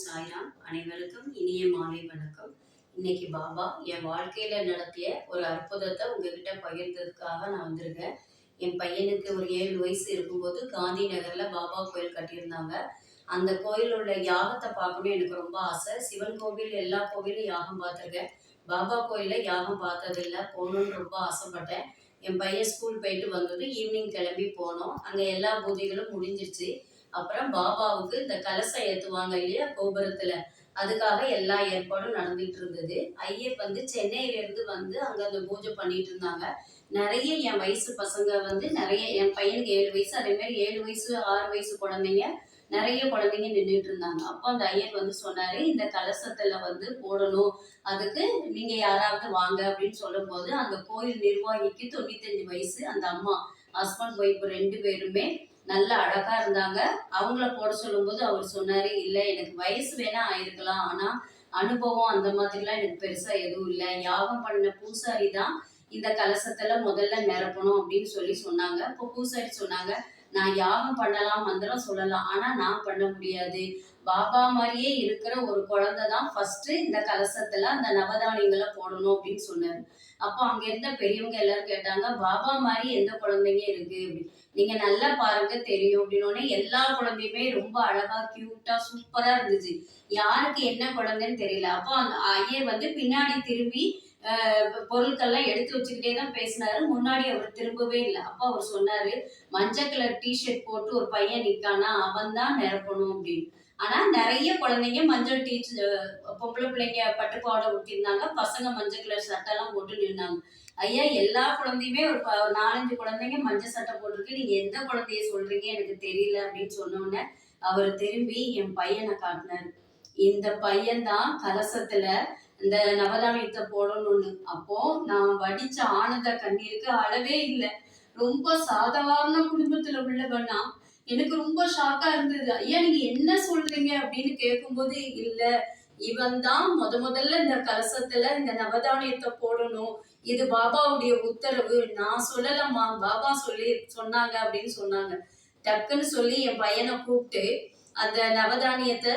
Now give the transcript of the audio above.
சாய்ராம். அனைவருக்கும் இனிய மாலை வணக்கம். இன்னைக்கு பாபா என் வாழ்க்கையில நடத்திய ஒரு அற்புதத்தை உங்ககிட்ட பகிர்ந்ததுக்காக நான் வந்திருக்கேன். என் பையனுக்கு ஒரு 7 வயசு இருக்கும்போது காந்தி நகர்ல பாபா கோயில் கட்டியிருந்தாங்க. அந்த கோயிலோட யாகத்தை பார்க்கணும் எனக்கு ரொம்ப ஆசை. சிவன் கோவில் எல்லா கோவிலும் யாகம் பார்த்துருக்கேன். பாபா கோயில்ல யாகம் பார்த்ததில்லை. போகணுன்னு ரொம்ப ஆசைப்பட்டேன். என் பையன் ஸ்கூல் போயிட்டு வந்தது ஈவினிங் கிளம்பி போனோம். அங்கே எல்லா பூஜைகளும் முடிஞ்சிருச்சு. அப்புறம் பாபாவுக்கு இந்த கலசம் ஏற்றுவாங்க இல்லையா கோபுரத்துல, அதுக்காக எல்லா ஏற்பாடும் நடந்துட்டு இருந்தது. ஐயர் சென்னையில இருந்து அங்க அந்த பூஜை பண்ணிட்டு இருந்தாங்க. நிறைய என் வயசு பசங்க நிறைய, என் பையனுக்கு 7 வயசு, அதே மாதிரி 7 வயசு 6 வயசு குழந்தைங்க, நிறைய குழந்தைங்க நின்றுட்டு இருந்தாங்க. அப்போ அந்த ஐயர் சொன்னாரு, இந்த கலசத்துல போடணும், அதுக்கு நீங்க யாராவது வாங்க அப்படின்னு சொல்லும் போது அந்த கோயில் நிர்வாகிக்கு 95 வயசு, அந்த அம்மா ஹஸ்பண்ட் ஒய்ஃப் 2 பேருமே நல்ல அழகா இருந்தாங்க. அவங்கள போட சொல்லும்போது அவர் சொன்னாரு, இல்ல எனக்கு வயசு வேணா ஆயிருக்கலாம், ஆனா அனுபவம் அந்த மாதிரிலாம் எனக்கு பெருசா எதுவும் இல்லை. யாகம் பண்ண பூசாரி தான் இந்த கலசத்துல முதல்ல நிரப்பணும் அப்படின்னு சொன்னாங்க. இப்போ பூசாரி சொன்னாங்க, நான் யாகம் பண்ணலாம், மந்திரம் சொல்லலாம், ஆனா நான் பண்ண முடியாது. பாபா மாதிரியே இருக்கிற ஒரு குழந்தை தான் ஃபர்ஸ்ட் இந்த கலசத்துல அந்த நவதானியங்களை போடணும் அப்படின்னு சொன்னாரு. அப்போ அங்க இருந்த பெரியவங்க எல்லாரும் கேட்டாங்க, பாபா மாதிரி எந்த குழந்தைங்க இருக்கு அப்படின்னு. நீங்க நல்லா பாருங்க தெரியும் அப்படின்னோடனே எல்லா குழந்தையுமே ரொம்ப அழகா கியூட்டா சூப்பரா இருந்துச்சு. யாருக்கு என்ன குழந்தைன்னு தெரியல. அப்போ அந்த ஐயர் பின்னாடி திரும்பி பொருட்கள்லாம் எடுத்து வச்சுக்கிட்டே தான் பேசினாரு. முன்னாடி அவர் திரும்பவே இல்லை. அப்போ அவர் சொன்னாரு, மஞ்சள் கலர் டிஷர்ட் போட்டு ஒரு பையன் நிற்கானா, அவன் தான் நிரப்பணும் அப்படின்னு. ஆனா நிறைய குழந்தைங்க மஞ்சள் பொம்பளை பிள்ளைங்க பட்டுப்பாடை ஊட்டியிருந்தாங்க, பசங்க மஞ்சள் கலர் சட்டைலாம் போட்டு நின்னாங்க. ஐயா, எல்லா குழந்தையுமே ஒரு 4-5 குழந்தைங்க மஞ்சள் சட்டை போட்டிருக்கு, நீங்க எந்த குழந்தைய சொல்றீங்க எனக்கு தெரியல அப்படின்னு சொன்னோன்னே அவர் திரும்பி என் பையனை காட்டினாரு. இந்த பையன்தான் கலசத்துல இந்த நவதானியத்தை போடணும்னு. அப்போ நான் வடிச்ச ஆனந்த கண்ணீருக்கு அளவே இல்லை. ரொம்ப சாதாரண குடும்பத்துல உள்ளவனா எனக்கு ரொம்ப ஷாக்கா இருந்தது. ஐயா, நீங்க என்ன சொல்றீங்க அப்படின்னு கேட்கும்போது, இல்ல இவன் தான் முதல்ல இந்த கலசத்துல இந்த நவதானியத்தை போடணும், இது பாபாவுடைய உத்தரவு, நான் சொல்லலம்மா, பாபா சொன்னாங்க அப்படின்னு சொன்னாங்க. டக்குன்னு சொல்லி என் பையனை கூப்பிட்டு அந்த நவதானியத்தை